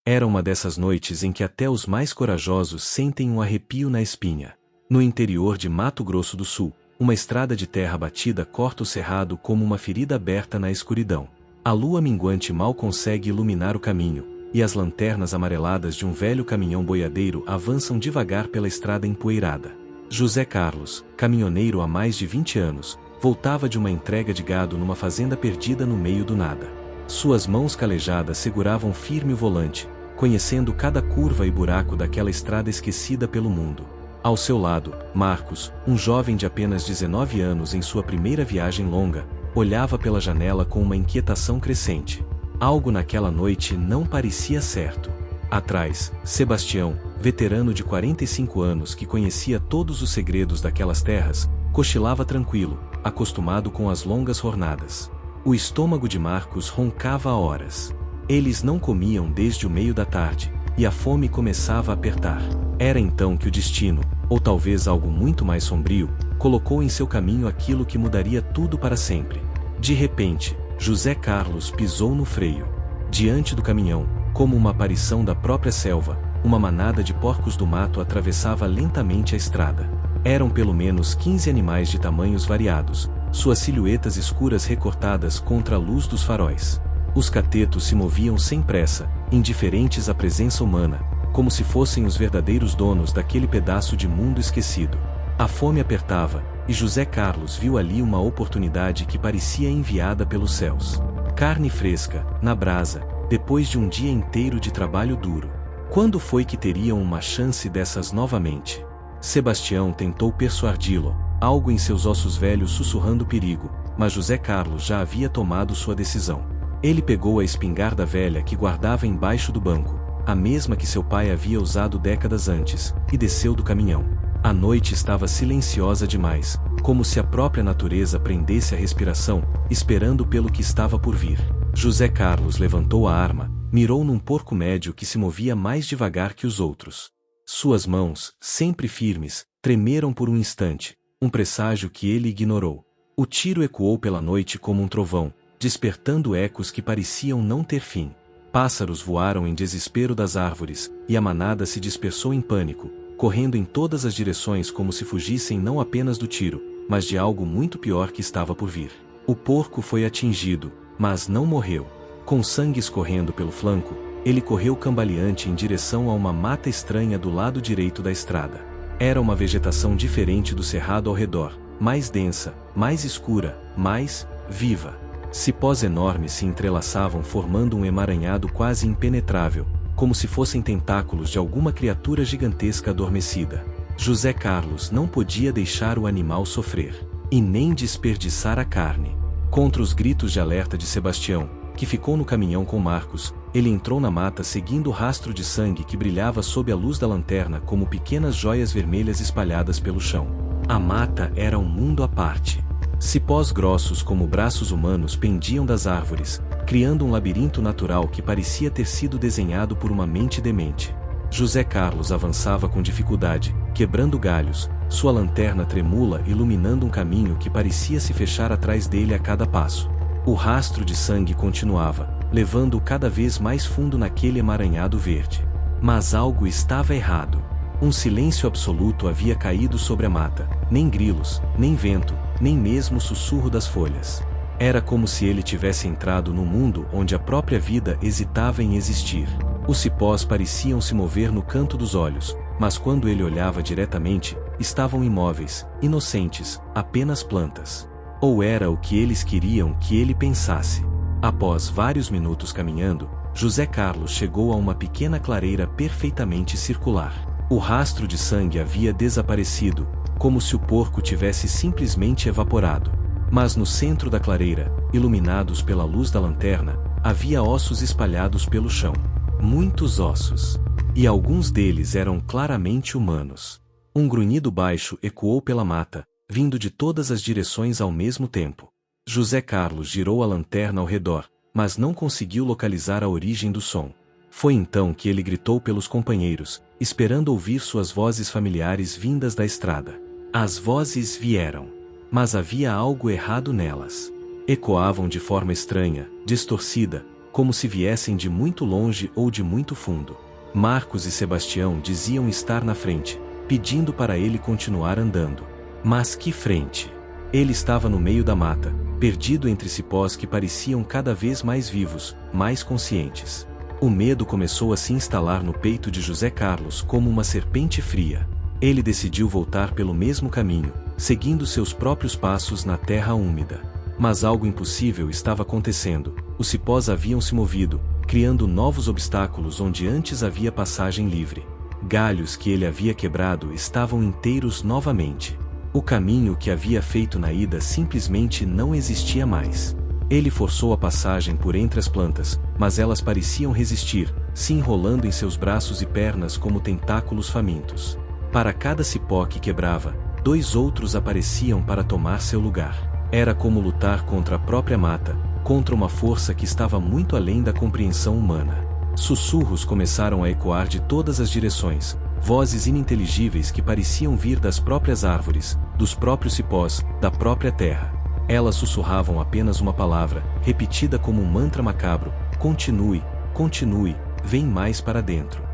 Era uma dessas noites em que até os mais corajosos sentem um arrepio na espinha. No interior de Mato Grosso do Sul, uma estrada de terra batida corta o cerrado como uma ferida aberta na escuridão. A lua minguante mal consegue iluminar o caminho, e as lanternas amareladas de um velho caminhão boiadeiro avançam devagar pela estrada empoeirada. José Carlos, caminhoneiro há mais de 20 anos, voltava de uma entrega de gado numa fazenda perdida no meio do nada. Suas mãos calejadas seguravam firme o volante, conhecendo cada curva e buraco daquela estrada esquecida pelo mundo. Ao seu lado, Marcos, um jovem de apenas 19 anos em sua primeira viagem longa, olhava pela janela com uma inquietação crescente. Algo naquela noite não parecia certo. Atrás, Sebastião, veterano de 45 anos que conhecia todos os segredos daquelas terras, cochilava tranquilo, acostumado com as longas jornadas. O estômago de Marcos roncava há horas. Eles não comiam desde o meio da tarde, e a fome começava a apertar. Era então que o destino, ou talvez algo muito mais sombrio, colocou em seu caminho aquilo que mudaria tudo para sempre. De repente, José Carlos pisou no freio. Diante do caminhão, como uma aparição da própria selva, uma manada de porcos do mato atravessava lentamente a estrada. Eram pelo menos 15 animais de tamanhos variados, suas silhuetas escuras recortadas contra a luz dos faróis. Os catetos se moviam sem pressa, indiferentes à presença humana, como se fossem os verdadeiros donos daquele pedaço de mundo esquecido. A fome apertava, e José Carlos viu ali uma oportunidade que parecia enviada pelos céus. Carne fresca, na brasa, depois de um dia inteiro de trabalho duro. Quando foi que teriam uma chance dessas novamente? Sebastião tentou persuadi-lo, algo em seus ossos velhos sussurrando perigo, mas José Carlos já havia tomado sua decisão. Ele pegou a espingarda velha que guardava embaixo do banco, a mesma que seu pai havia usado décadas antes, e desceu do caminhão. A noite estava silenciosa demais, como se a própria natureza prendesse a respiração, esperando pelo que estava por vir. José Carlos levantou a arma, mirou num porco médio que se movia mais devagar que os outros. Suas mãos, sempre firmes, tremeram por um instante, um presságio que ele ignorou. O tiro ecoou pela noite como um trovão, despertando ecos que pareciam não ter fim. Pássaros voaram em desespero das árvores, e a manada se dispersou em pânico, correndo em todas as direções como se fugissem não apenas do tiro, mas de algo muito pior que estava por vir. O porco foi atingido, mas não morreu. Com sangue escorrendo pelo flanco, ele correu cambaleante em direção a uma mata estranha do lado direito da estrada. Era uma vegetação diferente do cerrado ao redor, mais densa, mais escura, mais viva. Cipós enormes se entrelaçavam formando um emaranhado quase impenetrável, como se fossem tentáculos de alguma criatura gigantesca adormecida. José Carlos não podia deixar o animal sofrer, e nem desperdiçar a carne. Contra os gritos de alerta de Sebastião, que ficou no caminhão com Marcos, ele entrou na mata seguindo o rastro de sangue que brilhava sob a luz da lanterna como pequenas joias vermelhas espalhadas pelo chão. A mata era um mundo à parte. Cipós grossos como braços humanos pendiam das árvores, criando um labirinto natural que parecia ter sido desenhado por uma mente demente. José Carlos avançava com dificuldade, quebrando galhos, sua lanterna tremula iluminando um caminho que parecia se fechar atrás dele a cada passo. O rastro de sangue continuava, levando-o cada vez mais fundo naquele emaranhado verde. Mas algo estava errado. Um silêncio absoluto havia caído sobre a mata, nem grilos, nem vento, nem mesmo o sussurro das folhas. Era como se ele tivesse entrado num mundo onde a própria vida hesitava em existir. Os cipós pareciam se mover no canto dos olhos, mas quando ele olhava diretamente, estavam imóveis, inocentes, apenas plantas. Ou era o que eles queriam que ele pensasse. Após vários minutos caminhando, José Carlos chegou a uma pequena clareira perfeitamente circular. O rastro de sangue havia desaparecido, como se o porco tivesse simplesmente evaporado. Mas no centro da clareira, iluminados pela luz da lanterna, havia ossos espalhados pelo chão. Muitos ossos. E alguns deles eram claramente humanos. Um grunhido baixo ecoou pela mata, vindo de todas as direções ao mesmo tempo. José Carlos girou a lanterna ao redor, mas não conseguiu localizar a origem do som. Foi então que ele gritou pelos companheiros, esperando ouvir suas vozes familiares vindas da estrada. As vozes vieram. Mas havia algo errado nelas. Ecoavam de forma estranha, distorcida, como se viessem de muito longe ou de muito fundo. Marcos e Sebastião diziam estar na frente, pedindo para ele continuar andando. Mas que frente! Ele estava no meio da mata, perdido entre cipós que pareciam cada vez mais vivos, mais conscientes. O medo começou a se instalar no peito de José Carlos como uma serpente fria. Ele decidiu voltar pelo mesmo caminho, seguindo seus próprios passos na terra úmida. Mas algo impossível estava acontecendo. Os cipós haviam se movido, criando novos obstáculos onde antes havia passagem livre. Galhos que ele havia quebrado estavam inteiros novamente. O caminho que havia feito na ida simplesmente não existia mais. Ele forçou a passagem por entre as plantas, mas elas pareciam resistir, se enrolando em seus braços e pernas como tentáculos famintos. Para cada cipó que quebrava, 2 outros apareciam para tomar seu lugar. Era como lutar contra a própria mata, contra uma força que estava muito além da compreensão humana. Sussurros começaram a ecoar de todas as direções, vozes ininteligíveis que pareciam vir das próprias árvores, dos próprios cipós, da própria terra. Elas sussurravam apenas uma palavra, repetida como um mantra macabro: continue, continue, vem mais para dentro.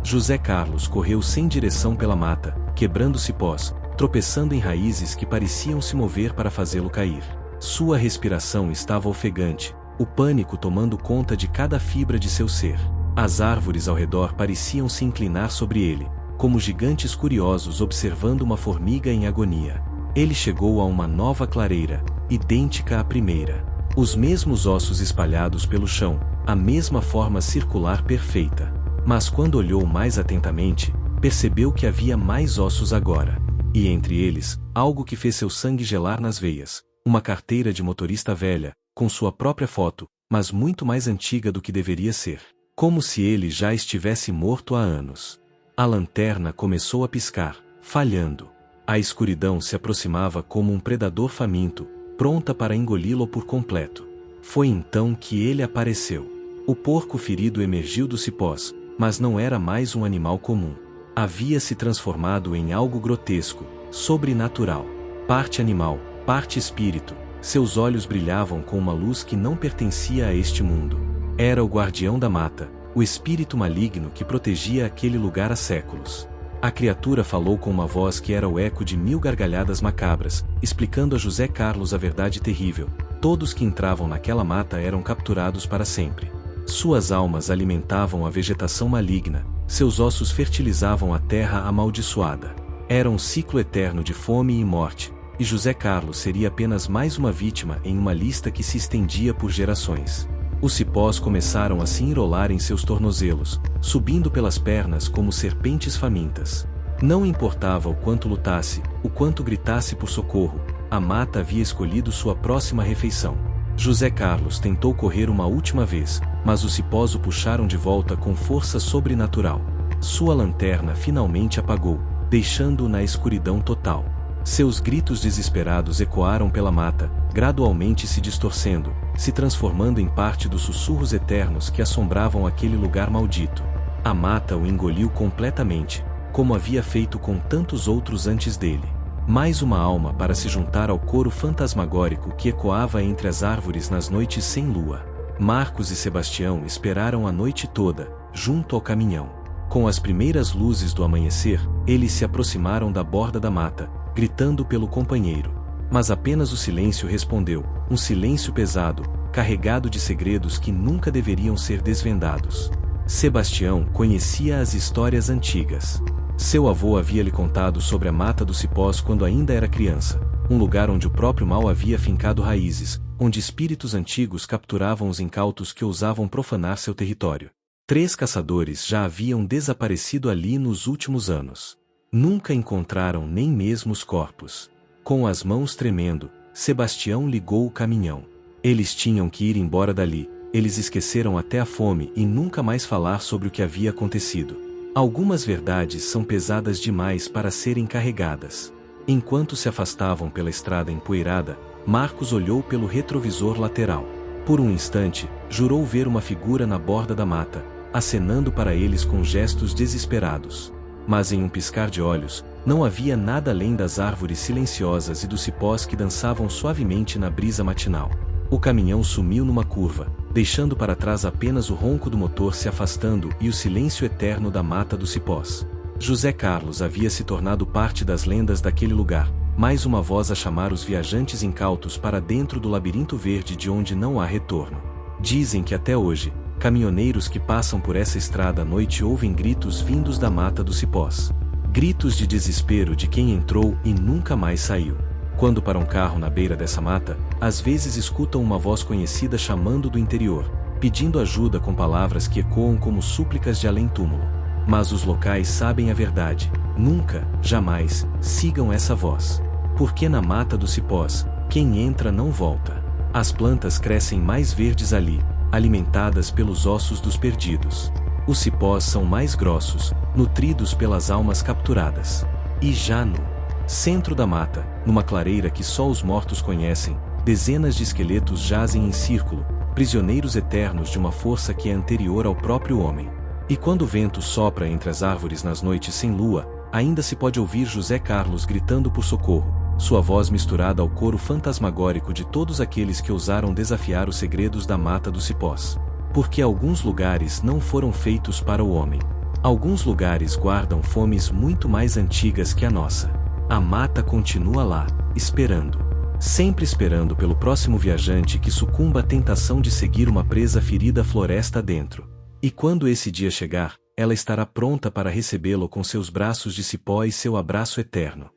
José Carlos correu sem direção pela mata, quebrando cipós, tropeçando em raízes que pareciam se mover para fazê-lo cair. Sua respiração estava ofegante, o pânico tomando conta de cada fibra de seu ser. As árvores ao redor pareciam se inclinar sobre ele, como gigantes curiosos observando uma formiga em agonia. Ele chegou a uma nova clareira, idêntica à primeira. Os mesmos ossos espalhados pelo chão, a mesma forma circular perfeita. Mas quando olhou mais atentamente, percebeu que havia mais ossos agora. E entre eles, algo que fez seu sangue gelar nas veias. Uma carteira de motorista velha, com sua própria foto, mas muito mais antiga do que deveria ser. Como se ele já estivesse morto há anos. A lanterna começou a piscar, falhando. A escuridão se aproximava como um predador faminto, pronta para engoli-lo por completo. Foi então que ele apareceu. O porco ferido emergiu dos cipós, mas não era mais um animal comum. Havia se transformado em algo grotesco, sobrenatural. Parte animal, parte espírito, seus olhos brilhavam com uma luz que não pertencia a este mundo. Era o guardião da mata, o espírito maligno que protegia aquele lugar há séculos. A criatura falou com uma voz que era o eco de 1000 gargalhadas macabras, explicando a José Carlos a verdade terrível: todos que entravam naquela mata eram capturados para sempre. Suas almas alimentavam a vegetação maligna, seus ossos fertilizavam a terra amaldiçoada. Era um ciclo eterno de fome e morte, e José Carlos seria apenas mais uma vítima em uma lista que se estendia por gerações. Os cipós começaram a se enrolar em seus tornozelos, subindo pelas pernas como serpentes famintas. Não importava o quanto lutasse, o quanto gritasse por socorro, a mata havia escolhido sua próxima refeição. José Carlos tentou correr uma última vez, mas os cipós o puxaram de volta com força sobrenatural. Sua lanterna finalmente apagou, deixando-o na escuridão total. Seus gritos desesperados ecoaram pela mata, gradualmente se distorcendo, se transformando em parte dos sussurros eternos que assombravam aquele lugar maldito. A mata o engoliu completamente, como havia feito com tantos outros antes dele. Mais uma alma para se juntar ao coro fantasmagórico que ecoava entre as árvores nas noites sem lua. Marcos e Sebastião esperaram a noite toda, junto ao caminhão. Com as primeiras luzes do amanhecer, eles se aproximaram da borda da mata, gritando pelo companheiro. Mas apenas o silêncio respondeu, um silêncio pesado, carregado de segredos que nunca deveriam ser desvendados. Sebastião conhecia as histórias antigas. Seu avô havia lhe contado sobre a Mata dos Cipós quando ainda era criança, um lugar onde o próprio mal havia fincado raízes, onde espíritos antigos capturavam os incautos que ousavam profanar seu território. 3 caçadores já haviam desaparecido ali nos últimos anos. Nunca encontraram nem mesmo os corpos. Com as mãos tremendo, Sebastião ligou o caminhão. Eles tinham que ir embora dali, eles esqueceram até a fome e nunca mais falar sobre o que havia acontecido. Algumas verdades são pesadas demais para serem carregadas. Enquanto se afastavam pela estrada empoeirada, Marcos olhou pelo retrovisor lateral. Por um instante, jurou ver uma figura na borda da mata, acenando para eles com gestos desesperados. Mas em um piscar de olhos, não havia nada além das árvores silenciosas e dos cipós que dançavam suavemente na brisa matinal. O caminhão sumiu numa curva, deixando para trás apenas o ronco do motor se afastando e o silêncio eterno da Mata dos Cipós. José Carlos havia se tornado parte das lendas daquele lugar, mais uma voz a chamar os viajantes incautos para dentro do labirinto verde de onde não há retorno. Dizem que até hoje, caminhoneiros que passam por essa estrada à noite ouvem gritos vindos da Mata dos Cipós. Gritos de desespero de quem entrou e nunca mais saiu. Quando para um carro na beira dessa mata, às vezes escutam uma voz conhecida chamando do interior, pedindo ajuda com palavras que ecoam como súplicas de além-túmulo. Mas os locais sabem a verdade: nunca, jamais, sigam essa voz. Porque na Mata dos Cipós, quem entra não volta. As plantas crescem mais verdes ali, alimentadas pelos ossos dos perdidos. Os cipós são mais grossos, nutridos pelas almas capturadas. E já no centro da mata, numa clareira que só os mortos conhecem, dezenas de esqueletos jazem em círculo, prisioneiros eternos de uma força que é anterior ao próprio homem. E quando o vento sopra entre as árvores nas noites sem lua, ainda se pode ouvir José Carlos gritando por socorro, sua voz misturada ao coro fantasmagórico de todos aqueles que ousaram desafiar os segredos da Mata dos Cipós. Porque alguns lugares não foram feitos para o homem. Alguns lugares guardam fomes muito mais antigas que a nossa. A mata continua lá, esperando. Sempre esperando pelo próximo viajante que sucumba à tentação de seguir uma presa ferida floresta dentro. E quando esse dia chegar, ela estará pronta para recebê-lo com seus braços de cipó e seu abraço eterno.